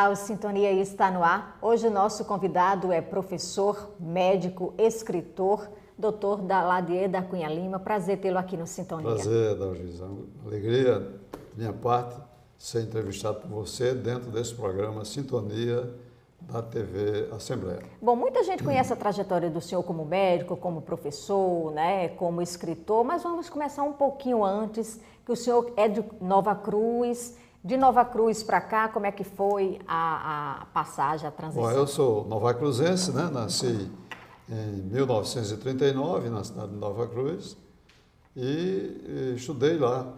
Olá, o Sintonia está no ar. Hoje o nosso convidado é professor, médico, escritor, doutor Daladier da Cunha Lima. Prazer tê-lo aqui no Sintonia. Prazer, Dalgisa. Alegria da minha parte ser entrevistado por você dentro desse programa Sintonia da TV Assembleia. Bom, muita gente conhece a trajetória do senhor como médico, como professor, né, como escritor, mas vamos começar um pouquinho antes, que o senhor é de Nova Cruz. De Nova Cruz para cá, como é que foi a passagem, a transição? Bom, eu sou novacruzense, né? Nasci em 1939 na cidade de Nova Cruz e estudei lá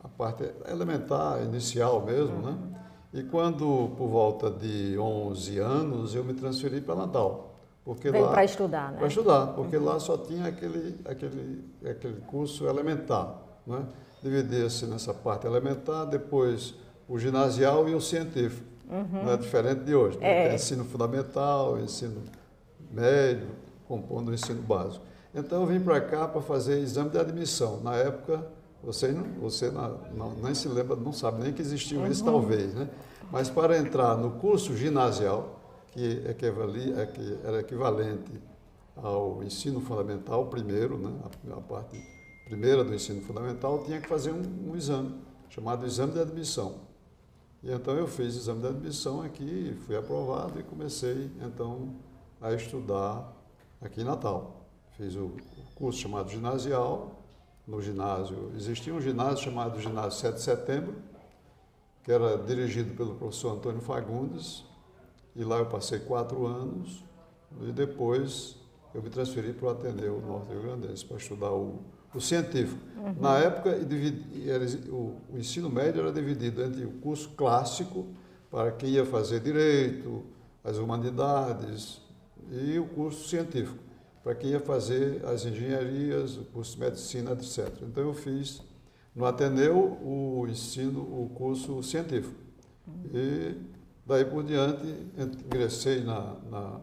a parte elementar, inicial mesmo, né? E quando, por volta de 11 anos, eu me transferi para Natal. Veio para estudar, né? Para estudar, porque lá só tinha aquele curso elementar, né? Dividia-se nessa parte elementar, depois o ginasial e o científico. Não é diferente de hoje, né? Tem ensino fundamental, ensino médio, compondo o ensino básico. Então eu vim para cá para fazer exame de admissão. Na época, você nem se lembra, não sabe nem que existia isso, talvez, né? Mas para entrar no curso ginasial, que era equivalente ao ensino fundamental primeiro, né? A parte primeira do ensino fundamental, tinha que fazer um exame, chamado exame de admissão. E então eu fiz o exame de admissão aqui, fui aprovado e comecei então a estudar aqui em Natal. Fiz o curso chamado ginasial. No ginásio, existia um ginásio chamado Ginásio 7 de Setembro, que era dirigido pelo professor Antônio Fagundes, e lá eu passei 4 anos, e depois eu me transferi para o Ateneu Norte-Rio-Grandense para estudar o científico. Na época, o ensino médio era dividido entre o curso clássico, para quem ia fazer direito, as humanidades, e o curso científico, para quem ia fazer as engenharias, o curso de medicina, etc. Então eu fiz no Ateneu o curso científico. E daí por diante ingressei na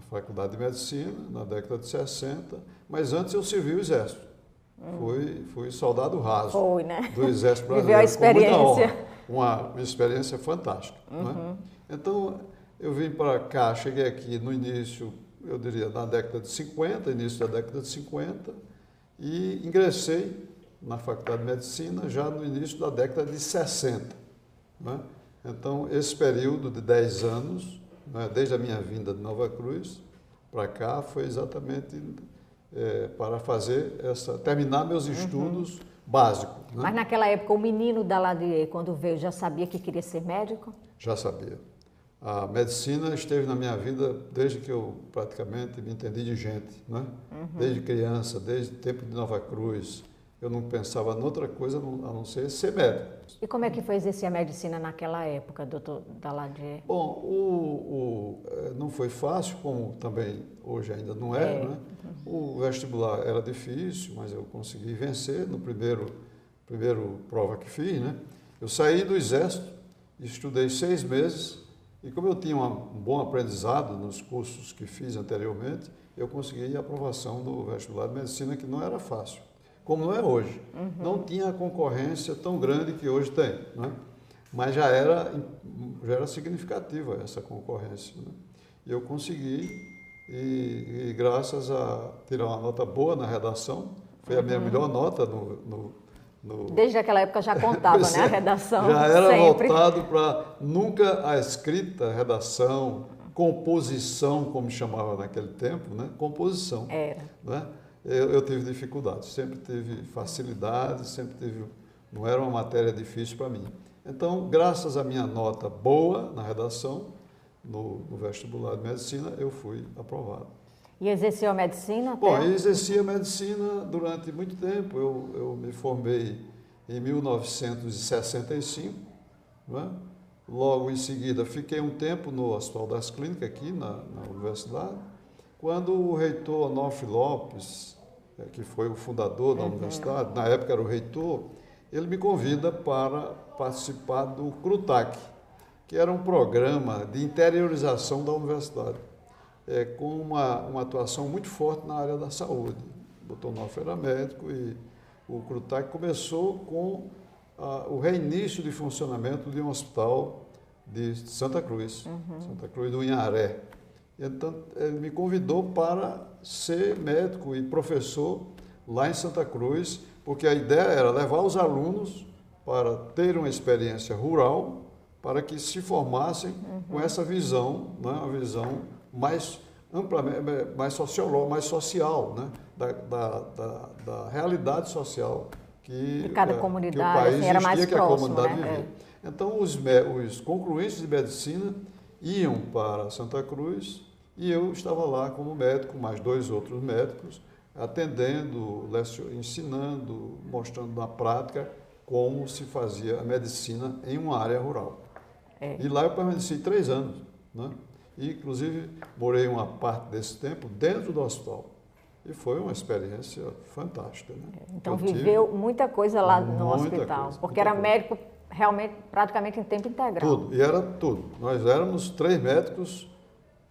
Faculdade de Medicina, na década de 60, mas antes eu servi o Exército. Fui soldado raso. Foi, né? Do Exército Brasileiro. Viveu a experiência. Com muita honra, uma experiência fantástica. Né? Então, eu vim para cá, cheguei aqui no início, eu diria, na década de 50, início da década de 50, e ingressei na Faculdade de Medicina já no início da década de 60. Né? Então, esse período de 10 anos, né, desde a minha vinda de Nova Cruz para cá, foi exatamente para terminar meus estudos básicos. Né? Mas naquela época, o menino Daladier, quando veio, já sabia que queria ser médico? Já sabia. A medicina esteve na minha vida desde que eu praticamente me entendi de gente, né? Desde criança, desde o tempo de Nova Cruz. Eu não pensava em outra coisa a não ser médico. E como é que foi exercer a medicina naquela época, doutor Daladier? Bom, não foi fácil, como também hoje ainda não é, né? O vestibular era difícil, mas eu consegui vencer no primeiro prova que fiz, né? Eu saí do Exército, estudei 6 meses, e como eu tinha um bom aprendizado nos cursos que fiz anteriormente, eu consegui a aprovação do vestibular de medicina, que não era fácil, como não é hoje. Não tinha a concorrência tão grande que hoje tem, né? Mas já era significativa essa concorrência, né? E eu consegui, e graças a tirar uma nota boa na redação, foi a minha melhor nota Desde aquela época já contava, né, a redação. Já era sempre voltado para nunca a escrita, redação, composição, como chamava naquele tempo, né? Composição. Era. Né? Eu tive dificuldades, sempre tive facilidade, não era uma matéria difícil para mim. Então, graças à minha nota boa na redação, no vestibular de medicina, eu fui aprovado. E exerceu a medicina até? Bom, eu exerci a medicina durante muito tempo. Eu me formei em 1965, né? Logo em seguida fiquei um tempo no Hospital das Clínicas, aqui na universidade, quando o reitor Onofre Lopes, que foi o fundador da universidade, na época era o reitor, ele me convida para participar do CRUTAC, que era um programa de interiorização da universidade. Com uma atuação muito forte na área da saúde. O doutor Onofre era médico e o CRUTAC começou com o reinício de funcionamento de um hospital de Santa Cruz, Santa Cruz do Inharé. Então, ele me convidou para ser médico e professor lá em Santa Cruz, porque a ideia era levar os alunos para ter uma experiência rural, para que se formassem com essa visão, né, uma visão mais amplamente, mais sociológica, mais social, né, da realidade social de cada comunidade, que o país assim, era mais existia, próximo, que a comunidade né? vivia. Então, os concluintes de medicina iam para Santa Cruz e eu estava lá como médico, mais 2 outros médicos, atendendo, ensinando, mostrando na prática como se fazia a medicina em uma área rural. E lá eu permaneci 3 anos, né? E, inclusive, morei uma parte desse tempo dentro do hospital. E foi uma experiência fantástica, né? Então, viveu muita coisa lá no hospital, porque era coisa. médico realmente, praticamente em tempo integral. Tudo, e era tudo. Nós éramos 3 médicos,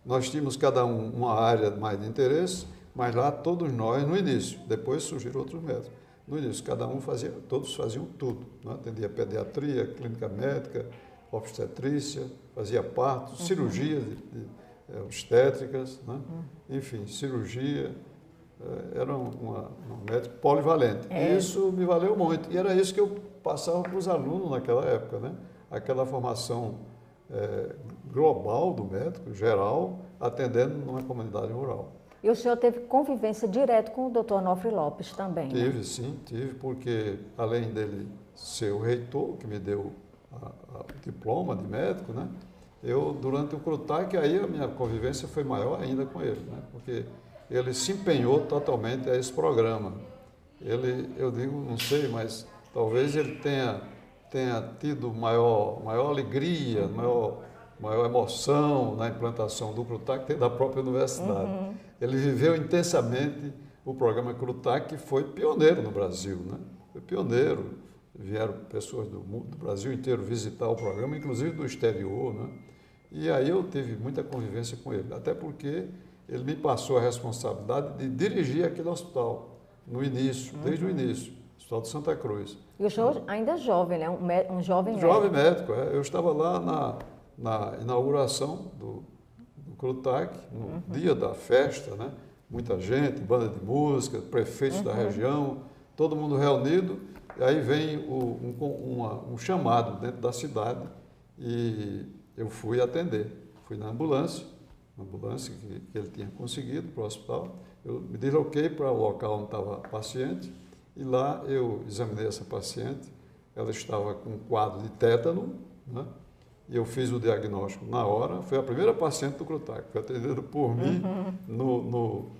nós tínhamos cada um uma área mais de interesse, mas lá todos nós, no início, depois surgiram outros médicos. No início, cada um fazia, todos faziam tudo, né? Atendia pediatria, clínica médica, obstetrícia, fazia parto, cirurgias obstétricas, né? Enfim, cirurgia. Era um médico polivalente. E isso me valeu muito. E era isso que eu passava para os alunos naquela época, né? Aquela formação global do médico, geral, atendendo numa comunidade rural. E o senhor teve convivência direta com o Dr. Onofre Lopes também, Tive, né? sim, tive, porque além dele ser o reitor, que me deu o diploma de médico, né? Eu, durante o CRUTAC, aí a minha convivência foi maior ainda com ele, né? Porque ele se empenhou totalmente a esse programa. Eu digo, não sei, mas talvez ele tenha tido maior alegria, maior emoção na implantação do CRUTAC da própria universidade. Ele viveu intensamente o programa CRUTAC, que foi pioneiro no Brasil, né? Foi pioneiro. Vieram pessoas do Brasil inteiro visitar o programa, inclusive do exterior, né? E aí eu tive muita convivência com ele, até porque ele me passou a responsabilidade de dirigir aquele hospital, no início, desde o início, o Hospital de Santa Cruz. E o senhor ainda é jovem, né? Um jovem médico. Jovem médico, eu estava lá na inauguração do CRUTAC, no dia da festa, né? Muita gente, banda de música, prefeitos da região, todo mundo reunido, e aí vem um chamado dentro da cidade e eu fui atender. Fui na ambulância que ele tinha conseguido para o hospital. Eu me desloquei para o local onde estava a paciente e lá eu examinei essa paciente. Ela estava com um quadro de tétano, né? E eu fiz o diagnóstico na hora. Foi a primeira paciente do CRUTAC, foi atendida por mim no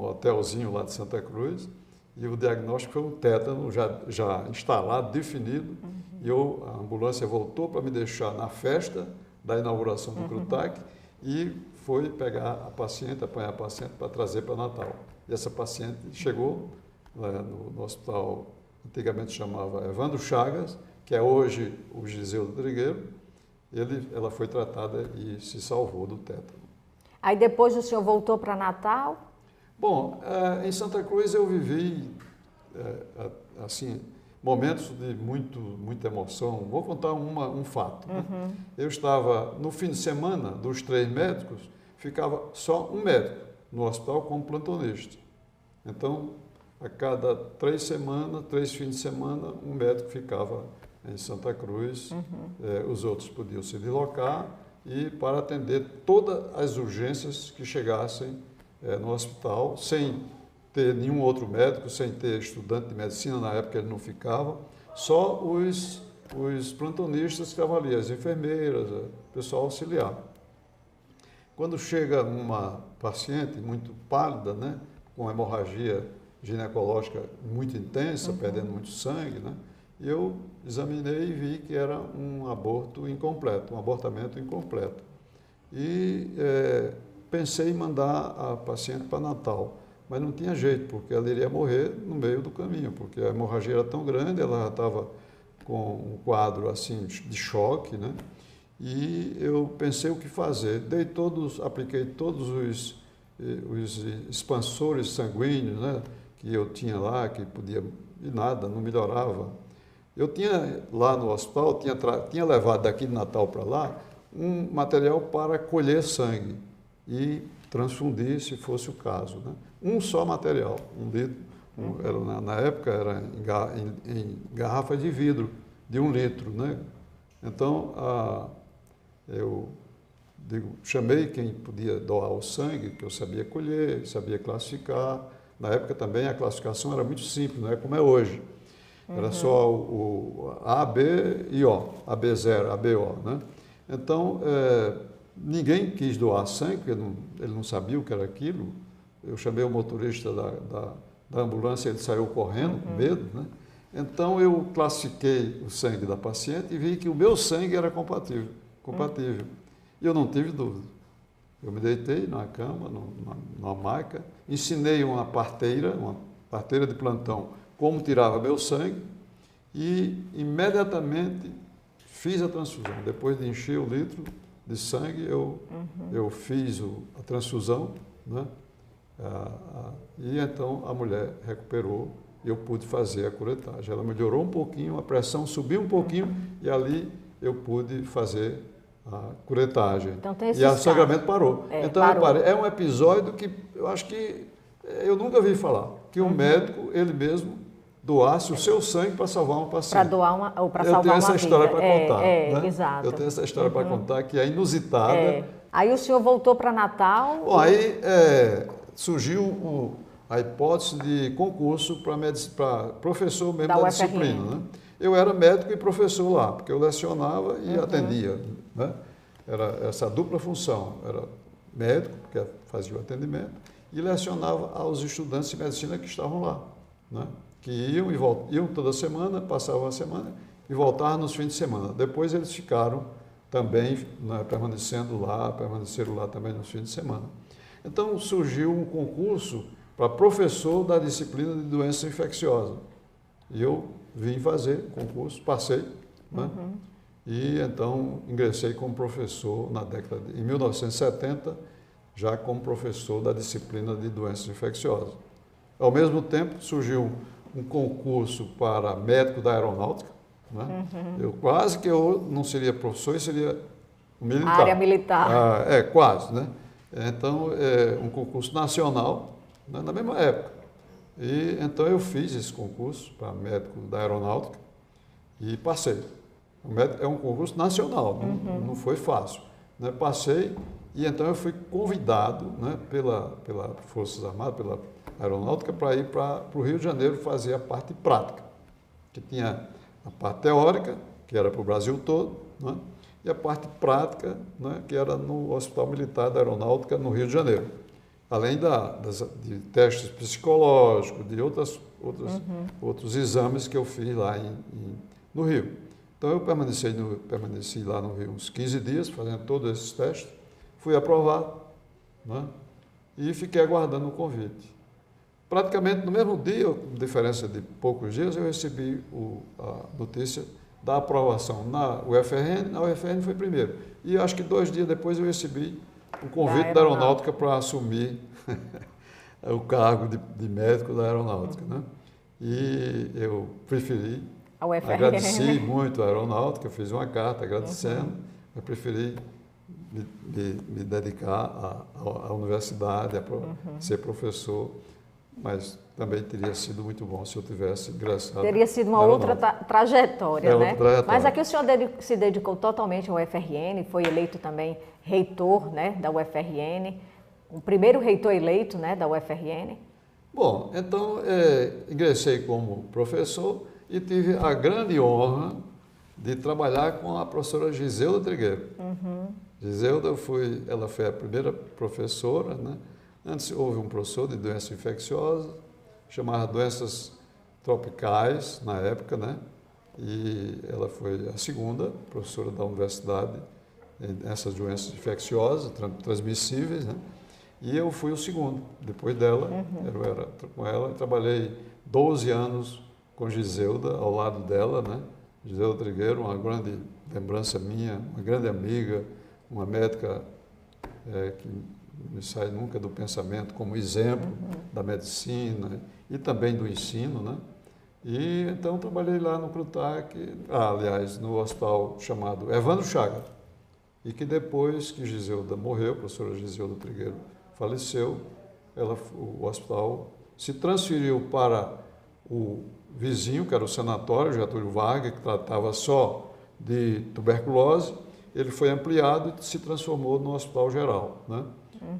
hotelzinho lá de Santa Cruz. E o diagnóstico foi um tétano já instalado, definido. E a ambulância voltou para me deixar na festa da inauguração do CRUTAC e foi pegar a paciente, apanhar a paciente para trazer para Natal. E essa paciente chegou no hospital, antigamente chamava Evandro Chagas, que é hoje o Giseu do Trigueiro. Ela foi tratada e se salvou do tétano. Aí depois o senhor voltou para Natal? Bom, em Santa Cruz eu vivi, assim, momentos de muita emoção. Vou contar um fato. Né? Eu estava, no fim de semana, dos 3 médicos, ficava só um médico no hospital como plantonista. Então, a cada 3 semanas, 3 fins de semana, um médico ficava em Santa Cruz. Os outros podiam se deslocar e para atender todas as urgências que chegassem no hospital, sem ter nenhum outro médico, sem ter estudante de medicina, na época ele não ficava, só os plantonistas ficavam ali, as enfermeiras, o pessoal auxiliar. Quando chega uma paciente muito pálida, né, com hemorragia ginecológica muito intensa, perdendo muito sangue, né, eu examinei e vi que era um aborto incompleto, um abortamento incompleto. E pensei em mandar a paciente para Natal, mas não tinha jeito, porque ela iria morrer no meio do caminho, porque a hemorragia era tão grande, ela já estava com um quadro assim de choque, né? E eu pensei o que fazer. Apliquei todos os expansores sanguíneos, né, que eu tinha lá, que podia, e nada, não melhorava. Eu tinha, lá no hospital, tinha levado daqui de Natal para lá um material para colher sangue e transfundir, se fosse o caso, né? Um só material, 1 litro. Na época era em garrafa de vidro, de 1 litro, né? Então, eu chamei quem podia doar o sangue, que eu sabia colher, sabia classificar. Na época também a classificação era muito simples, não é como é hoje. Era só o A, B e O, AB0, ABO, né? Então, ninguém quis doar sangue, porque ele não sabia o que era aquilo. Eu chamei o motorista da ambulância, ele saiu correndo com medo, né? Então, eu classifiquei o sangue da paciente e vi que o meu sangue era compatível. E eu não tive dúvida. Eu me deitei na cama, numa maca, ensinei uma parteira de plantão, como tirava meu sangue e imediatamente fiz a transfusão. Depois de encher o litro de sangue, eu fiz a transfusão, né? E então a mulher recuperou e eu pude fazer a curetagem. Ela melhorou um pouquinho, a pressão subiu um pouquinho e ali eu pude fazer a curetagem. Então, tem e o sangramento parou. Então, parou. É um episódio que eu acho que eu nunca vi falar, que um médico, ele mesmo, doasse o seu sangue para salvar uma paciente. Para doar ou para salvar uma vida. Eu tenho essa história para contar. Né? Exato. Eu tenho essa história para contar, que é inusitada. Aí o senhor voltou para Natal? Bom, aí surgiu a hipótese de concurso para professor mesmo da disciplina. Né? Eu era médico e professor lá, porque eu lecionava e atendia. Né? Era essa dupla função. Era médico, porque fazia o atendimento, e lecionava aos estudantes de medicina que estavam lá. Né? Que iam toda semana, passavam a semana e voltavam nos fins de semana. Depois eles ficaram também, né, permaneceram lá também nos fins de semana. Então surgiu um concurso para professor da disciplina de doença infecciosa. E eu vim fazer o concurso, passei, né? E então ingressei como professor em 1970, já como professor da disciplina de doenças infecciosas. Ao mesmo tempo surgiu um concurso para médico da aeronáutica, né? Eu quase que eu não seria professor, eu seria militar. Área militar. Quase, né? Então, um concurso nacional, né, na mesma época. E então eu fiz esse concurso para médico da aeronáutica e passei. É um concurso nacional, não foi fácil. Né? Passei e então eu fui convidado, né, pela Forças Armadas, pela aeronáutica, para ir para o Rio de Janeiro fazer a parte prática, que tinha a parte teórica, que era para o Brasil todo, né, e a parte prática, né, que era no Hospital Militar da Aeronáutica, no Rio de Janeiro. Além de testes psicológicos, de outros exames que eu fiz lá no Rio. Então, eu permaneci lá no Rio uns 15 dias, fazendo todos esses testes, fui aprovado, né, e fiquei aguardando o convite. Praticamente no mesmo dia, com diferença de poucos dias, eu recebi a notícia da aprovação na UFRN. Na UFRN foi primeiro. E acho que 2 dias depois eu recebi o convite da aeronáutica para assumir o cargo de médico da aeronáutica. Né? E eu preferi, agradeci muito a aeronáutica, fiz uma carta agradecendo, eu preferi me dedicar à universidade, a ser professor, mas também teria sido muito bom se eu tivesse ingressado. Teria sido uma outra trajetória, né? Outra trajetória. Mas aqui o senhor se dedicou totalmente ao UFRN, foi eleito também reitor, né, da UFRN, o primeiro reitor eleito, né, da UFRN. Bom, então ingressei como professor e tive a grande honra de trabalhar com a professora Giselda Trigueiro. Giselda ela foi a primeira professora, né? Antes houve um professor de doença infecciosa, chamava doenças tropicais na época, né? E ela foi a segunda professora da universidade nessas doenças infecciosas, transmissíveis, né? E eu fui o segundo, depois dela, com ela, trabalhei 12 anos com Giselda, ao lado dela, né? Giselda Trigueiro, uma grande lembrança minha, uma grande amiga, uma médica que não sai nunca do pensamento como exemplo da medicina e também do ensino, né? E então trabalhei lá no CRUTAC, aliás, no hospital chamado Evandro Chagas, e que depois que Giselda morreu, a professora Giselda Trigueiro faleceu, o hospital se transferiu para o vizinho, que era o sanatório Getúlio Vargas, que tratava só de tuberculose. Ele foi ampliado e se transformou no Hospital Geral, né?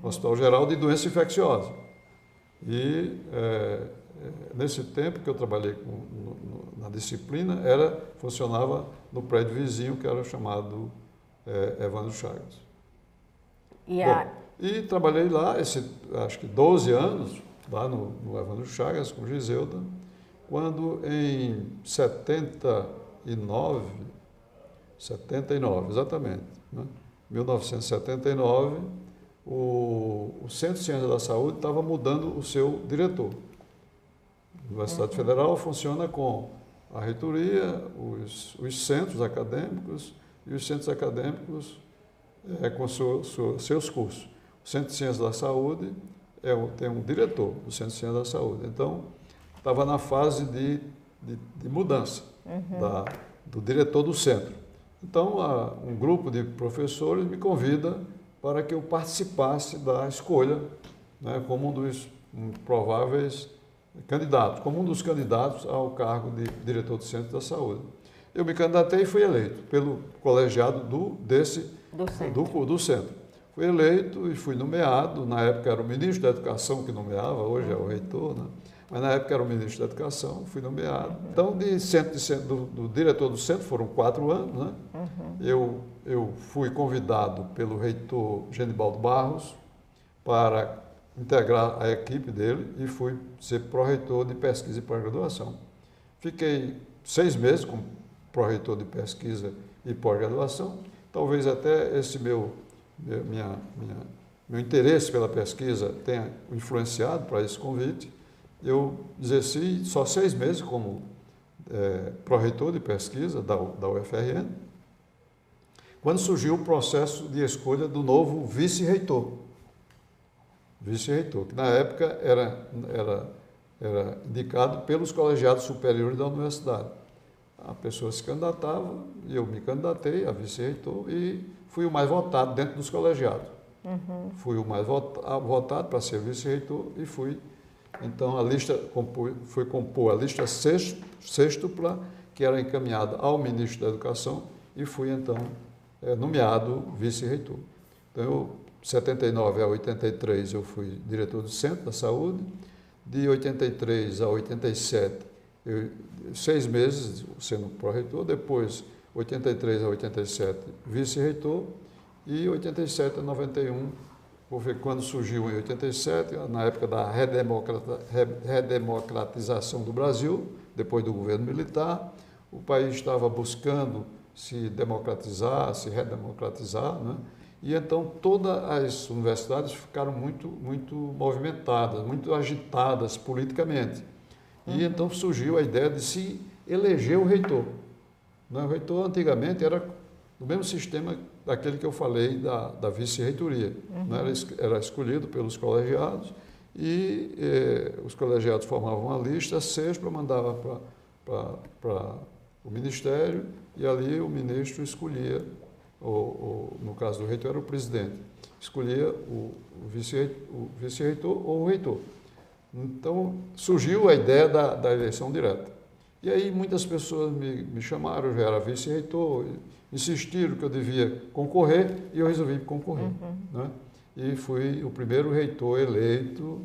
Hospital Geral de Doença Infecciosa. E nesse tempo que eu trabalhei na disciplina, funcionava no prédio vizinho, que era chamado Evandro Chagas. E trabalhei lá, acho que 12 anos, lá no Evandro Chagas, com Giselda, quando em 79, exatamente, né? 1979, o Centro de Ciência da Saúde estava mudando o seu diretor. A Universidade Federal funciona com a reitoria, os centros acadêmicos, e os centros acadêmicos com seus cursos. O Centro de Ciência da Saúde tem um diretor do Centro de Ciência da Saúde. Então, estava na fase de mudança do diretor do centro. Então, um grupo de professores me convida para que eu participasse da escolha, né, como um dos prováveis candidatos, como um dos candidatos ao cargo de diretor do Centro da Saúde. Eu me candidatei e fui eleito pelo colegiado do centro. Fui eleito e fui nomeado. Na época era o ministro da Educação que nomeava, hoje é o reitor, né? Mas na época era o ministro da Educação, fui nomeado. Então, do diretor do centro, foram 4 anos, né? Eu fui convidado pelo reitor Genibaldo Barros para integrar a equipe dele e fui ser pró-reitor de pesquisa e pós-graduação. Fiquei 6 meses como pró-reitor de pesquisa e pós-graduação. Talvez até esse meu interesse pela pesquisa tenha influenciado para esse convite. Eu exerci só 6 meses como pró-reitor de pesquisa da UFRN, quando surgiu o processo de escolha do novo vice-reitor. Que na época era indicado pelos colegiados superiores da universidade. A pessoa se candidatava, e eu me candidatei a vice-reitor e fui o mais votado dentro dos colegiados. Fui o mais votado para ser vice-reitor e fui. Então, fui compor a lista sextupla, que era encaminhada ao ministro da Educação, e fui, então, nomeado vice-reitor. Então, de 79 a 83, eu fui diretor do Centro da Saúde. De 83 a 87, 6 meses sendo pró-reitor. Depois, 83 a 87, vice-reitor. E 87 a 91, quando surgiu em 87, na época da redemocratização do Brasil, depois do governo militar, o país estava buscando se democratizar, se redemocratizar, né? E então todas as universidades ficaram muito movimentadas, muito agitadas politicamente. E então surgiu a ideia de se eleger o reitor. O reitor antigamente era do mesmo sistema daquele que eu falei da vice-reitoria. Era escolhido pelos colegiados e os colegiados formavam uma lista sexta, mandava para o ministério e ali o ministro escolhia, no caso do reitor era o presidente, escolhia o vice-reitor ou o reitor. Então surgiu a ideia da eleição direta. E aí muitas pessoas me chamaram, eu já era vice-reitor, insistiram que eu devia concorrer e eu resolvi concorrer. Né? E fui o primeiro reitor eleito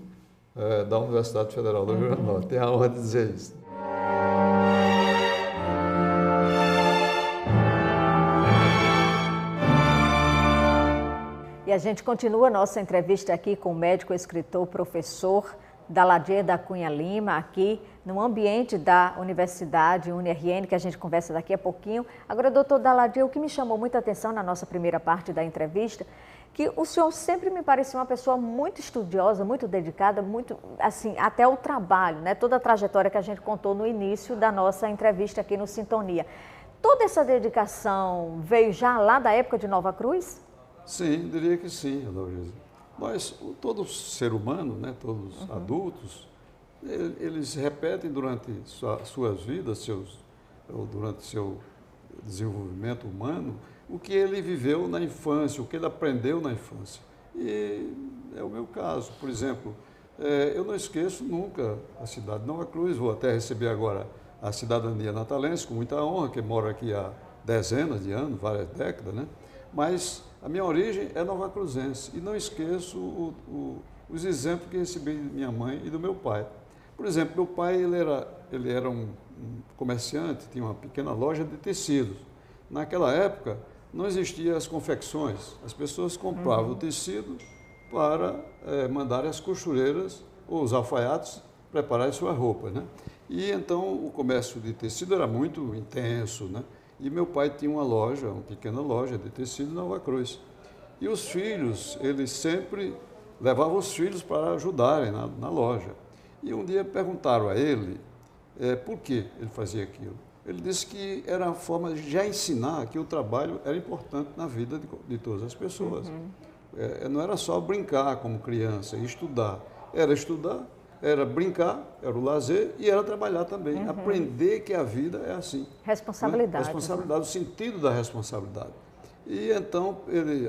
da Universidade Federal do Rio Grande do Norte. Tenho a honra de dizer isso. E a gente continua a nossa entrevista aqui com o médico, escritor, professor Daladier da Cunha Lima, aqui no ambiente da Universidade UniRN, que a gente conversa daqui a pouquinho. Agora, doutor Daladier, o que me chamou muita atenção na nossa primeira parte da entrevista, que o senhor sempre me parecia uma pessoa muito estudiosa, muito dedicada, muito, assim, até o trabalho, né? Toda a trajetória que a gente contou no início da nossa entrevista aqui no Sintonia. Toda essa dedicação veio já lá da época de Nova Cruz? Sim, diria que sim, Adalgisa. Mas todo ser humano, né, todos adultos, Eles repetem durante suas vidas, ou durante seu desenvolvimento humano, o que ele viveu na infância, o que ele aprendeu na infância. E é o meu caso. Por exemplo, eu não esqueço nunca a cidade de Nova Cruz, vou até receber agora a cidadania natalense, com muita honra, que moro aqui há dezenas de anos, várias décadas, né? Mas a minha origem é nova cruzense e não esqueço os exemplos que recebi de minha mãe e do meu pai. Por exemplo, meu pai ele era um comerciante, tinha uma pequena loja de tecidos. Naquela época não existiam as confecções, as pessoas compravam o tecido para mandar as costureiras ou os alfaiates prepararem sua roupa, né? E então o comércio de tecido era muito intenso, né? E meu pai tinha uma pequena loja de tecido em Nova Cruz. E os filhos, ele sempre levava os filhos para ajudarem na loja. E um dia perguntaram a ele por que ele fazia aquilo. Ele disse que era uma forma de já ensinar que o trabalho era importante na vida de todas as pessoas. Não era só brincar como criança e estudar. Era brincar, era o lazer e era trabalhar também. Aprender que a vida é assim. Responsabilidade. Né? Responsabilidade, o sentido da responsabilidade. E então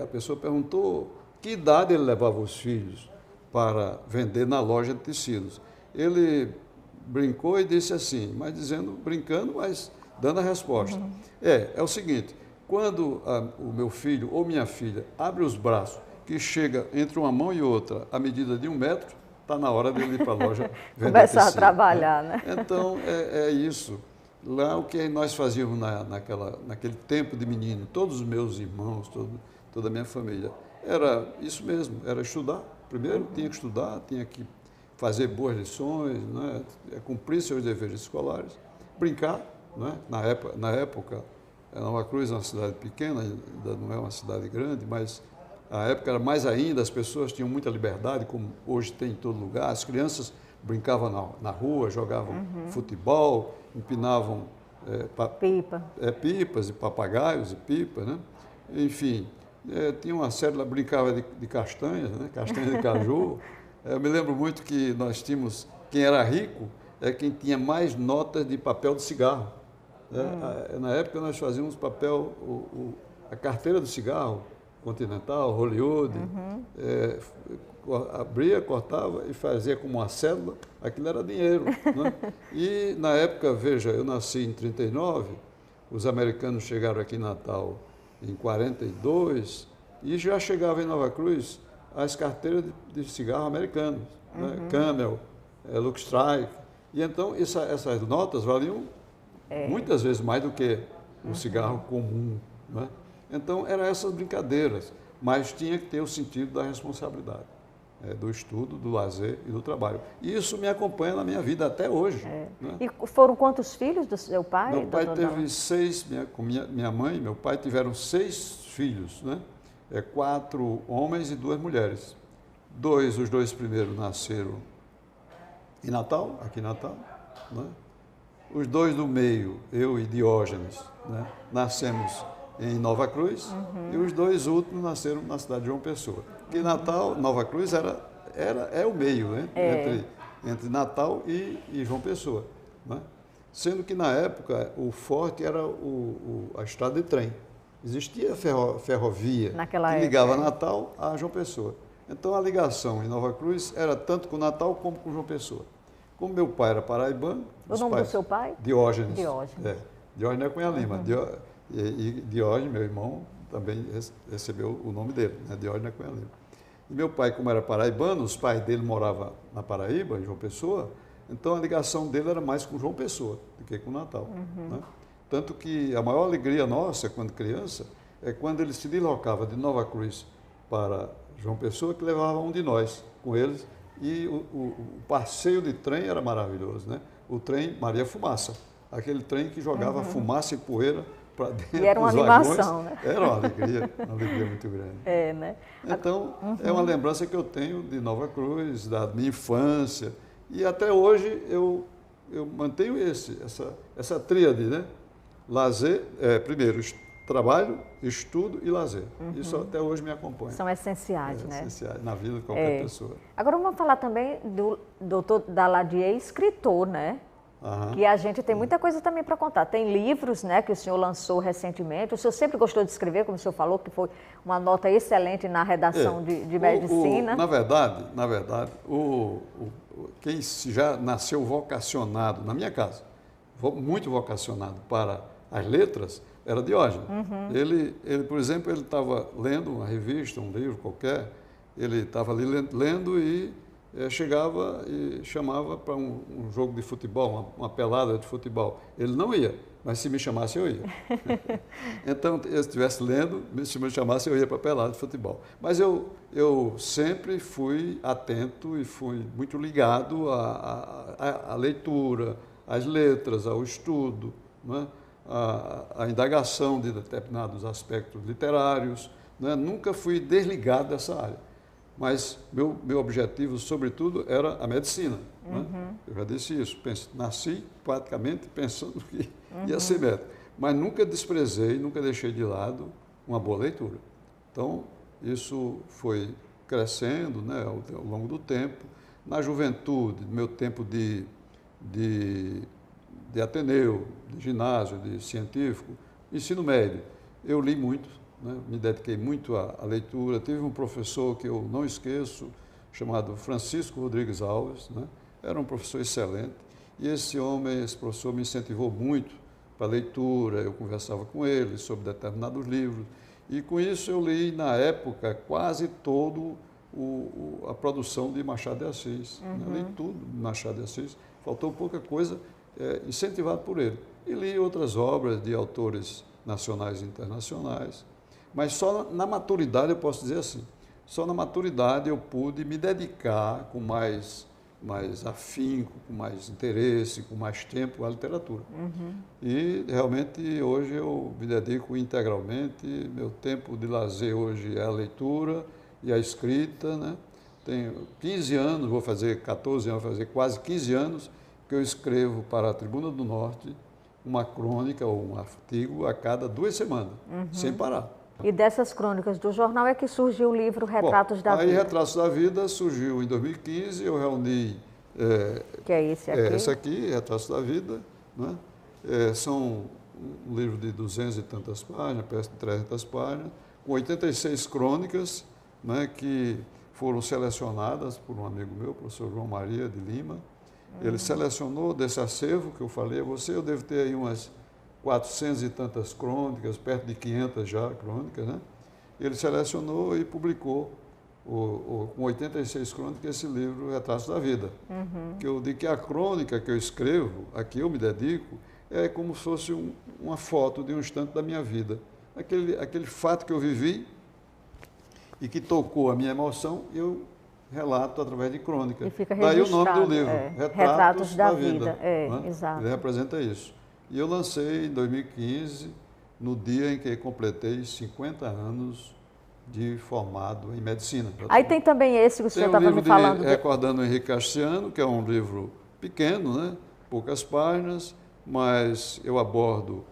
a pessoa perguntou que idade ele levava os filhos para vender na loja de tecidos. Ele brincou e disse assim, brincando, mas dando a resposta. É o seguinte, quando o meu filho ou minha filha abre os braços, que chega entre uma mão e outra a medida de 1 metro, está na hora dele ir para a loja vender começar tecido, a trabalhar, né? Então, é isso. Lá o que nós fazíamos naquele tempo de menino, todos os meus irmãos, toda a minha família, era isso mesmo, era estudar. Primeiro tinha que estudar, tinha que fazer boas lições, né? Cumprir seus deveres escolares, brincar. Né? Na época, Nova Cruz é uma cidade pequena, ainda não é uma cidade grande, mas a época era mais ainda, as pessoas tinham muita liberdade, como hoje tem em todo lugar. As crianças brincavam na rua, jogavam futebol, empinavam pipas e papagaios e pipas, né? Enfim, tinha uma série, brincava de castanhas, né? Castanha de caju. Eu me lembro muito que nós tínhamos, quem era rico quem tinha mais notas de papel de cigarro. Na época nós fazíamos papel, a carteira do cigarro, Continental, Hollywood, abria, cortava e fazia como uma cédula, aquilo era dinheiro. Né? E na época, veja, eu nasci em 39, os americanos chegaram aqui em Natal em 42 e já chegava em Nova Cruz as carteiras de cigarro americanos, né? Camel, Lucky Strike. E então essas notas valiam muitas vezes mais do que o cigarro comum. Né? Então, eram essas brincadeiras, mas tinha que ter o sentido da responsabilidade, do estudo, do lazer e do trabalho. E isso me acompanha na minha vida até hoje. Né? E foram quantos filhos do seu pai? Meu pai teve 6, com minha mãe e meu pai tiveram 6 filhos, né? 4 homens e 2 mulheres. Os 2 primeiros nasceram em Natal, aqui em Natal, né? Os 2 do meio, eu e Diógenes, né? Nascemos em Nova Cruz, e os 2 últimos nasceram na cidade de João Pessoa. Que Natal, Nova Cruz é o meio, né? Entre Natal e João Pessoa. Né? Sendo que na época o forte era a estrada de trem. Existia ferrovia que ligava Natal a João Pessoa. Então a ligação em Nova Cruz era tanto com Natal como com João Pessoa. Como meu pai era paraibano... O nome do seu pai? Diógenes. Diógenes. Diógenes é Cunha Lima. E Diógenes, meu irmão, também recebeu o nome dele, né? Diógenes Cunha Lima. E meu pai, como era paraibano, os pais dele moravam na Paraíba, em João Pessoa, então a ligação dele era mais com João Pessoa do que com Natal. Né? Tanto que a maior alegria nossa, quando criança, é quando ele se deslocava de Nova Cruz para João Pessoa, que levava um de nós com eles, e o passeio de trem era maravilhoso, né? O trem Maria Fumaça, aquele trem que jogava fumaça e poeira para dentro e era uma dos animação, vagões. né? Era uma alegria muito grande. Né? Então, é uma lembrança que eu tenho de Nova Cruz, da minha infância, e até hoje eu mantenho essa tríade, né? Lazer, primeiro, trabalho, estudo e lazer. Isso até hoje me acompanha. São essenciais, né? Essenciais na vida de qualquer pessoa. Agora vamos falar também doutor Daladier é escritor, né? Que a gente tem muita coisa também para contar. Tem livros, né, que o senhor lançou recentemente. O senhor sempre gostou de escrever, como o senhor falou, que foi uma nota excelente na redação de medicina. Na verdade, quem já nasceu vocacionado, na minha casa, muito vocacionado para as letras, era Diógenes. Ele, por exemplo, ele estava lendo uma revista, um livro qualquer, ele estava ali lendo e chegava e chamava para um jogo de futebol, uma pelada de futebol. Ele não ia, mas se me chamasse, eu ia. Então, se eu estivesse lendo, se me chamasse, eu ia para a pelada de futebol. Mas eu sempre fui atento e fui muito ligado à leitura, às letras, ao estudo, né? à indagação de determinados aspectos literários. Né? Nunca fui desligado dessa área. Mas meu objetivo, sobretudo, era a medicina. Né? Eu já disse isso. Nasci praticamente pensando que ia ser médico. Mas nunca desprezei, nunca deixei de lado uma boa leitura. Então, isso foi crescendo, né, ao longo do tempo. Na juventude, meu tempo de Ateneu, de ginásio, de científico, ensino médio, eu li muito. Né? Me dediquei muito à leitura. Tive um professor que eu não esqueço, chamado Francisco Rodrigues Alves, né? Era um professor excelente, e esse professor me incentivou muito para a leitura. Eu conversava com ele sobre determinados livros, e com isso eu li, na época, quase todo a produção de Machado de Assis. Né? Li tudo de Machado de Assis, faltou pouca coisa, incentivado por ele. E li outras obras de autores nacionais e internacionais. Mas só na maturidade, eu posso dizer assim, só na maturidade eu pude me dedicar com mais afinco, com mais interesse, com mais tempo à literatura. E realmente hoje eu me dedico integralmente, meu tempo de lazer hoje é a leitura e a escrita. Né? Tenho 15 anos, vou fazer 14 anos, vou fazer quase 15 anos que eu escrevo para a Tribuna do Norte uma crônica ou um artigo a cada 2 semanas, sem parar. E dessas crônicas do jornal é que surgiu o livro Retratos da Vida. Aí Retratos da Vida surgiu em 2015, eu reuni... que é esse aqui? Esse aqui, Retratos da Vida. Né? São um livro de 200 e tantas páginas, perto de 300 páginas, com 86 crônicas, né, que foram selecionadas por um amigo meu, o professor João Maria de Lima. Ele selecionou desse acervo que eu falei a você, eu devo ter aí umas 400 e tantas crônicas, perto de 500 já crônicas, né? Ele selecionou e publicou com 86 crônicas esse livro Retratos da Vida. Que eu digo que a crônica que eu escrevo, a que eu me dedico, é como se fosse uma foto de um instante da minha vida. Aquele fato que eu vivi e que tocou a minha emoção, eu relato através de crônica. E fica daí o nome do livro, Retratos da Vida. Né? Exato. Ele representa isso. E eu lancei em 2015, no dia em que completei 50 anos de formado em medicina. Aí tem também esse que o senhor estava me falando. Recordando o Henrique Castiano, que é um livro pequeno, né? Poucas páginas, mas eu abordo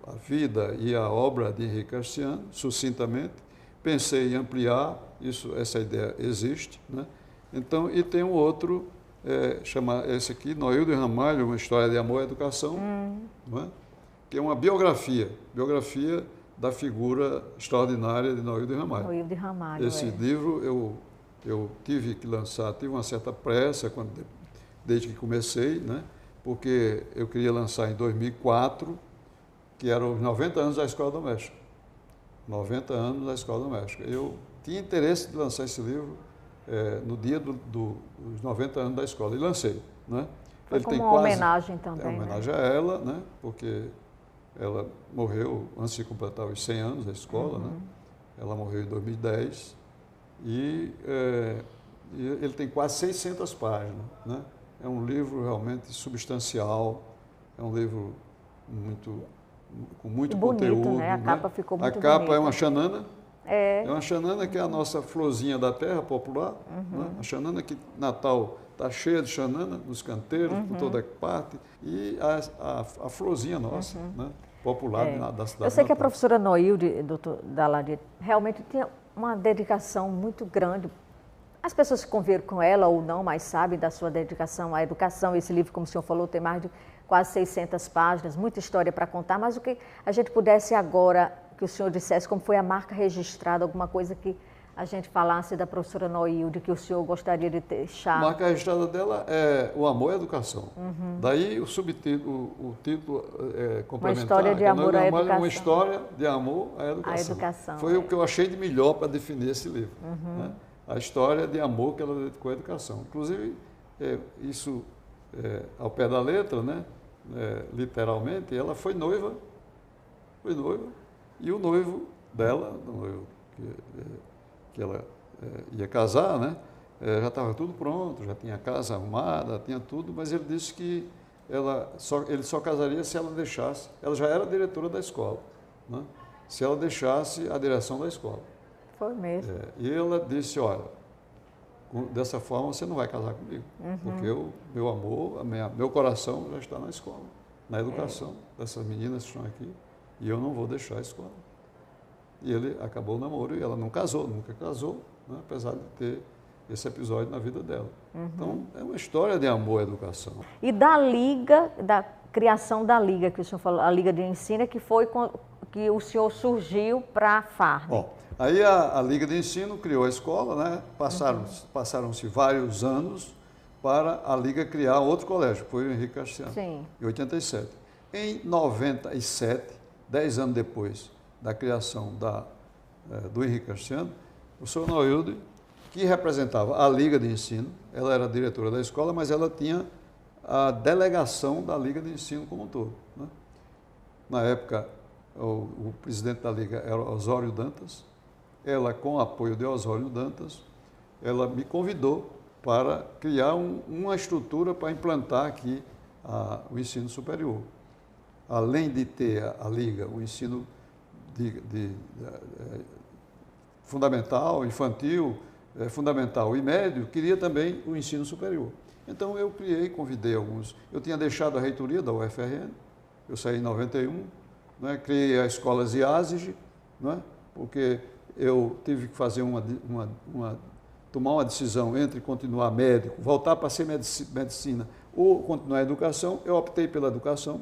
a vida e a obra de Henrique Castiano, sucintamente. Pensei em ampliar, essa ideia existe, né? Então, e tem um outro, chama esse aqui, Noildo Ramalho, uma história de amor e educação, não é? Que é uma biografia da figura extraordinária de Noildo Ramalho. Noildo Ramalho, esse livro eu tive que lançar, tive uma certa pressa desde que comecei, né? Porque eu queria lançar em 2004, que eram os 90 anos da Escola Doméstica. 90 anos da Escola Doméstica. Eu tinha interesse de lançar esse livro no dia dos 90 anos da escola, e lancei. Né? Foi como uma homenagem também. É uma homenagem a ela, né? Porque ela morreu antes de completar os 100 anos da escola. Né? Ela morreu em 2010 e ele tem quase 600 páginas. Né? É um livro realmente substancial, é um livro com muito bonito, conteúdo. Né? A capa ficou muito bonita. A capa é uma xanana. É uma xanana que é a nossa florzinha da terra popular. Né? A xanana que Natal está cheia de xanana nos canteiros, por toda parte. E a florzinha nossa, né? Popular da cidade. Eu sei que a professora Noilde, doutor Daladier, realmente tinha uma dedicação muito grande As pessoas que conviveram com ela ou não, mas sabem da sua dedicação à educação. Esse livro, como o senhor falou, tem mais de quase 600 páginas, muita história para contar, mas o que a gente pudesse agora, que o senhor dissesse como foi a marca registrada, alguma coisa que a gente falasse da professora Noilde, que o senhor gostaria de deixar. A marca registrada dela é O Amor à Educação. Daí o subtítulo, o título complementar. Uma história de amor à educação. Uma história de amor à educação. A educação. Foi o que eu achei de melhor para definir esse livro. Né? A história de amor que ela dedicou à educação. Inclusive, isso ao pé da letra, né? Literalmente, ela foi noiva, e o noivo dela, o noivo que ela ia casar, né? Já estava tudo pronto, já tinha a casa arrumada, tinha tudo, mas ele disse que ele só casaria se ela deixasse, ela já era diretora da escola, né? Se ela deixasse a direção da escola. Foi mesmo. E ela disse, olha, dessa forma você não vai casar comigo, porque o meu amor, meu coração já está na escola, na educação dessas meninas que estão aqui, e eu não vou deixar a escola. E ele acabou o namoro e ela não casou, nunca casou, né, apesar de ter esse episódio na vida dela. Então, é uma história de amor à educação. E da Liga, da criação da Liga, que o senhor falou, a Liga de Ensino, que foi que o senhor surgiu para a FARN. Bom, aí a Liga de Ensino criou a escola, né? Passaram-se vários anos para a Liga criar outro colégio, que foi o Henrique Castiano, em 87. Em 97, 10 anos depois da criação do Henrique Castiano, o senhor Noilde, que representava a Liga de Ensino, ela era diretora da escola, mas ela tinha a delegação da Liga de Ensino como um todo, né? Na época, o presidente da Liga era Osório Dantas. Ela, com o apoio de Osório Dantas, ela me convidou para criar uma estrutura para implantar aqui o ensino superior. Além de ter a Liga, o ensino fundamental, infantil, fundamental e médio, queria também o ensino superior. Então eu convidei alguns. Eu tinha deixado a reitoria da UFRN, eu saí em 91, né, criei a escola Ziasig, né, porque eu tive que fazer tomar uma decisão entre continuar médico, voltar para ser medicina ou continuar a educação. Eu optei pela educação,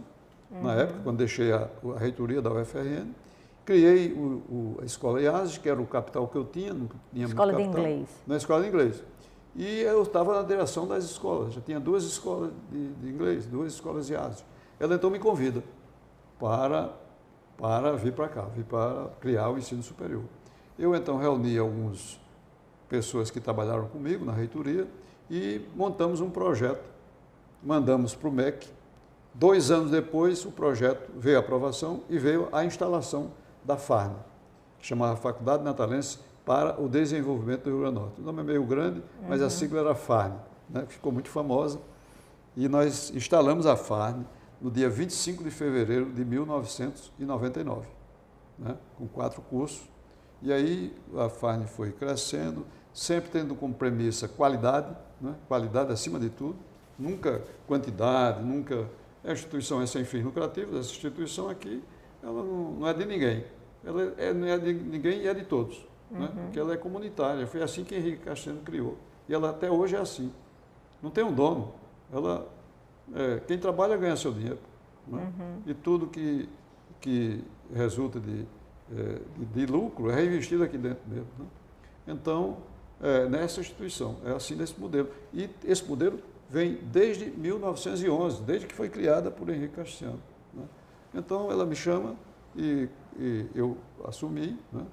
na época, quando deixei a reitoria da UFRN. Criei a escola IASG, que era o capital que eu tinha, não tinha escola muito capital. De inglês. Na escola de inglês. E eu estava na direção das escolas, já tinha 2 escolas de inglês, 2 escolas IASG. Ela então me convida para vir para cá, vir para criar o ensino superior. Eu então reuni algumas pessoas que trabalharam comigo na reitoria e montamos um projeto, mandamos para o MEC. 2 anos depois, o projeto veio a aprovação e veio a instalação da FARN, que chamava Faculdade Natalense para o Desenvolvimento do Rio Grande do Norte. O nome é meio grande, mas a sigla era FARN, né? Ficou muito famosa. E nós instalamos a FARN no dia 25 de fevereiro de 1999, né? Com 4 cursos. E aí a FARN foi crescendo, sempre tendo como premissa qualidade, né? Qualidade acima de tudo, nunca quantidade, nunca... A instituição é sem fins lucrativos, essa instituição aqui, ela não é de ninguém. Ela não é de ninguém e é de todos, né? Porque ela é comunitária. Foi assim que Henrique Castiano criou. E ela até hoje é assim. Não tem um dono. Quem trabalha ganha seu dinheiro, né? E tudo que resulta de lucro é reinvestido aqui dentro mesmo, né? Então, nessa instituição, é assim nesse modelo. E esse modelo vem desde 1911, desde que foi criada por Henrique Castiano, né? Então, ela me chama e eu assumi, né?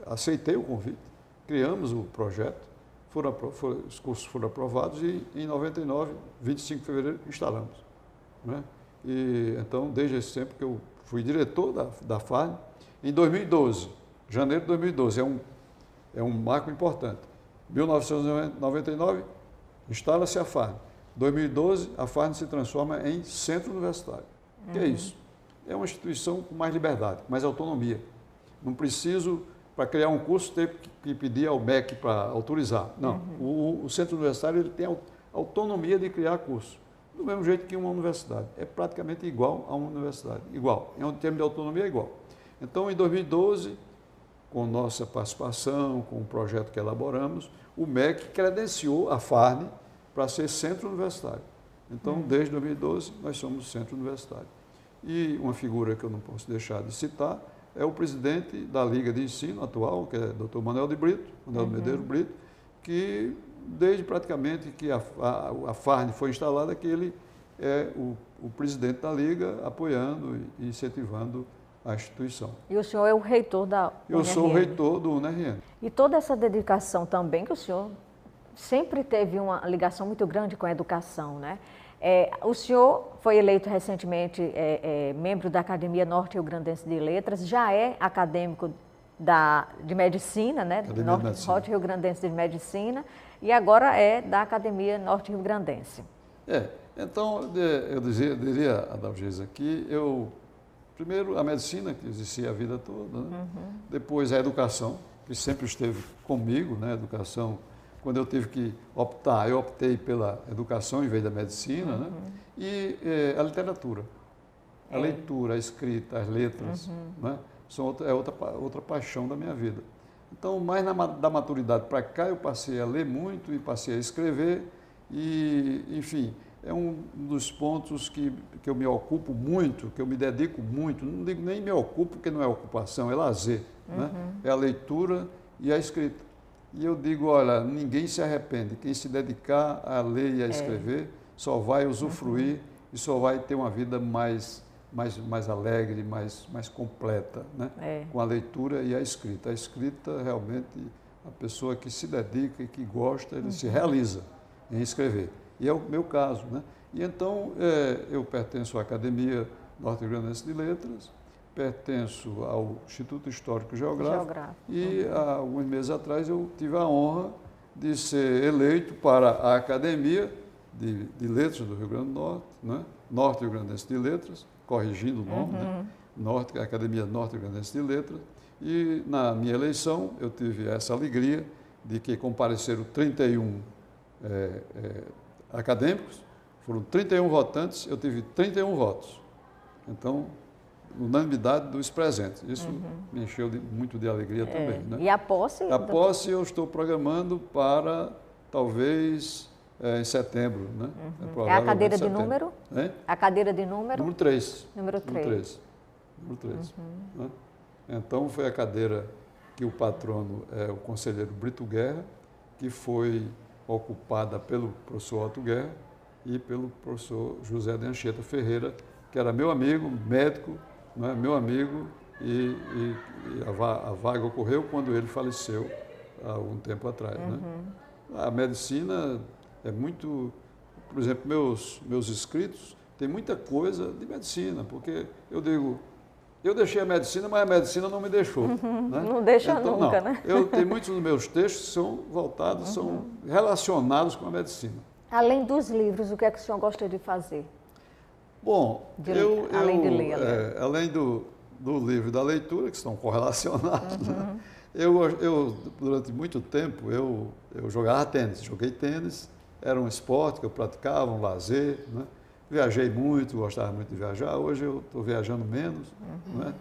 Aceitei o convite, criamos o projeto, os cursos foram aprovados e em 99, 25 de fevereiro, instalamos, né? E então, desde esse tempo que eu fui diretor da FARN, em 2012, janeiro de 2012, é um marco importante. 1999, instala-se a FARN. 2012, a FARN se transforma em centro universitário. O que é isso? É uma instituição com mais liberdade, com mais autonomia. Não preciso, para criar um curso, ter que pedir ao MEC para autorizar. Não. O centro universitário ele tem autonomia de criar curso. Do mesmo jeito que uma universidade. É praticamente igual a uma universidade. Igual. Em termos de autonomia, é igual. Então, em 2012, com nossa participação, com o projeto que elaboramos, o MEC credenciou a Farne para ser centro universitário. Então, desde 2012, nós somos centro universitário. E uma figura que eu não posso deixar de citar é o presidente da Liga de Ensino atual, que é o Dr. Manuel de Brito, Manuel Medeiros Brito, que desde praticamente que a Farne foi instalada, que ele é o presidente da Liga, apoiando e incentivando a instituição. E o senhor é o reitor da UNRN? Eu sou o reitor do UNRN. E toda essa dedicação também, que o senhor sempre teve uma ligação muito grande com a educação, né? O senhor foi eleito recentemente membro da Academia Norte-Rio-Grandense de Letras, já é acadêmico de Medicina, né? Norte-Rio-Grandense de Medicina, e agora é da Academia Norte-Rio-Grandense. Então, eu diria, Adalgisa, que primeiro a medicina, que existia a vida toda, né? Depois a educação, que sempre esteve comigo, né? A educação. Quando eu tive que optar, eu optei pela educação em vez da medicina, né? E a literatura, a leitura, a escrita, as letras, né? É outra paixão da minha vida. Então, mais da maturidade para cá, eu passei a ler muito e passei a escrever e, enfim, é um dos pontos que eu me ocupo muito, que eu me dedico muito, não digo nem me ocupo, porque não é ocupação, é lazer, né? É a leitura e a escrita. E eu digo, olha, ninguém se arrepende. Quem se dedicar a ler e a escrever só vai usufruir e só vai ter uma vida mais alegre, mais completa, né? Com a leitura e a escrita. A escrita, realmente, a pessoa que se dedica e que gosta, ele se realiza em escrever. E é o meu caso, né? E então, eu pertenço à Academia Norte-Grandense de Letras, pertenço ao Instituto Histórico Geográfico. E há alguns meses atrás eu tive a honra de ser eleito para a Academia de Letras do Rio Grande do Norte, né? Norte-Rio Grandense de Letras, corrigindo o nome, né? Academia Norte-Rio Grandense de Letras. E na minha eleição eu tive essa alegria de que compareceram 31 acadêmicos, foram 31 votantes, eu tive 31 votos. Então, unanimidade dos presentes. Isso me encheu muito de alegria também. Né? E a posse? A posse eu estou programando para, talvez, em setembro. Né? É a cadeira de número? A cadeira de número? Número 3. Número 3. Número 3. Né? Então, foi a cadeira que o patrono é o conselheiro Brito Guerra, que foi ocupada pelo professor Otto Guerra e pelo professor José de Anchieta Ferreira, que era meu amigo, médico, né, meu amigo, e a vaga ocorreu quando ele faleceu há algum tempo atrás. Né? A medicina é muito... Por exemplo, meus escritos têm muita coisa de medicina, porque eu digo, eu deixei a medicina, mas a medicina não me deixou. Né? Não deixa então, nunca, né? Tem muitos dos meus textos que são voltados, são relacionados com a medicina. Além dos livros, o que é que o senhor gosta de fazer? Bom, além de ler, além do livro e da leitura, que estão correlacionados, né? eu, durante muito tempo, eu jogava tênis, joguei tênis, era um esporte que eu praticava, um lazer, né? Viajei muito, gostava muito de viajar, hoje eu estou viajando menos, né?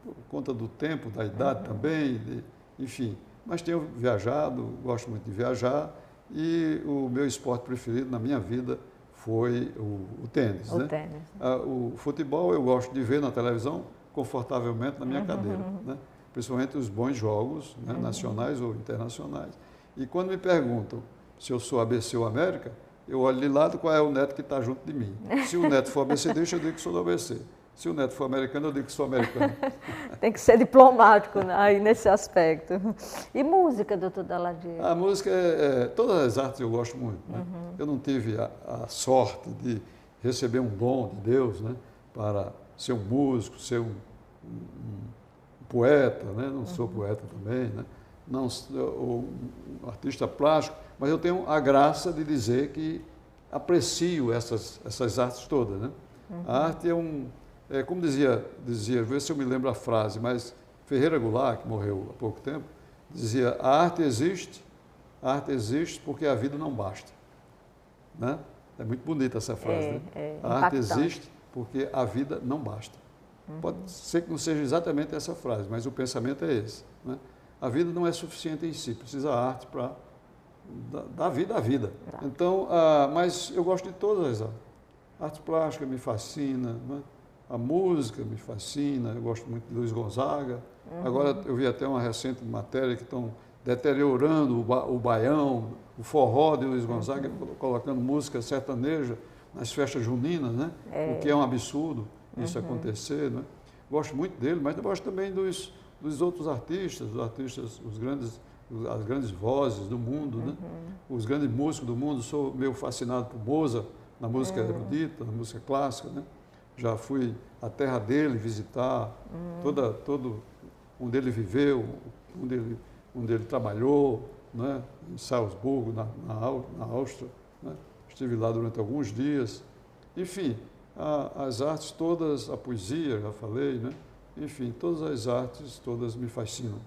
Por conta do tempo, da idade também, enfim, mas tenho viajado, gosto muito de viajar e o meu esporte preferido na minha vida foi o tênis. O né? tênis. O futebol eu gosto de ver na televisão confortavelmente na minha cadeira, né? Principalmente os bons jogos, né? Nacionais ou internacionais. E quando me perguntam se eu sou ABC ou América, eu olho de lado qual é o neto que está junto de mim. Se o neto for ABCdista, eu digo que sou do ABC. Se o neto for americano, eu digo que sou americano. Tem que ser diplomático, né, aí nesse aspecto. E música, doutor Daladier? A música, todas as artes eu gosto muito. Né? Eu não tive a sorte de receber um dom de Deus, né, para ser um músico, ser um poeta, né? Não sou poeta também, né? Não sou um artista plástico, mas eu tenho a graça de dizer que aprecio essas artes todas. Né? A arte é como dizia, vê se eu me lembro a frase, mas Ferreira Goulart, que morreu há pouco tempo, dizia, a arte existe porque a vida não basta. Né? É muito bonita essa frase. A arte existe porque a vida não basta. Pode ser que não seja exatamente essa frase, mas o pensamento é esse. Né? a vida não é suficiente em si, precisa arte para dar vida à vida. Então, mas eu gosto de todas as artes. A arte plástica me fascina, né? A música me fascina, eu gosto muito de Luiz Gonzaga. Agora eu vi até uma recente matéria que estão deteriorando o baião, o forró de Luiz Gonzaga, colocando música sertaneja nas festas juninas, né? O que é um absurdo isso acontecer, né? Gosto muito dele, mas gosto também dos outros artistas, as grandes vozes do mundo, né? Os grandes músicos do mundo. Sou meio fascinado por Mozart, na música erudita, na música clássica, né? Já fui à terra dele visitar, todo onde ele viveu, onde ele trabalhou, né? Em Salzburgo, na Áustria, né? Estive lá durante alguns dias. Enfim, as artes todas, a poesia, já falei, né? Enfim, todas as artes, todas me fascinam.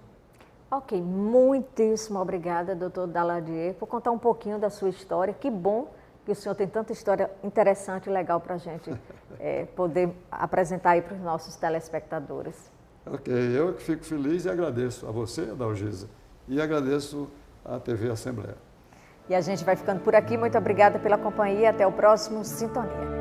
Ok, muitíssimo obrigada, doutor Daladier, por contar um pouquinho da sua história. Que bom que o senhor tem tanta história interessante e legal para a gente poder apresentar aí para os nossos telespectadores. Ok, eu que fico feliz e agradeço a você, Adalgisa, e agradeço à TV Assembleia. E a gente vai ficando por aqui. Muito obrigada pela companhia. Até o próximo Sintonia.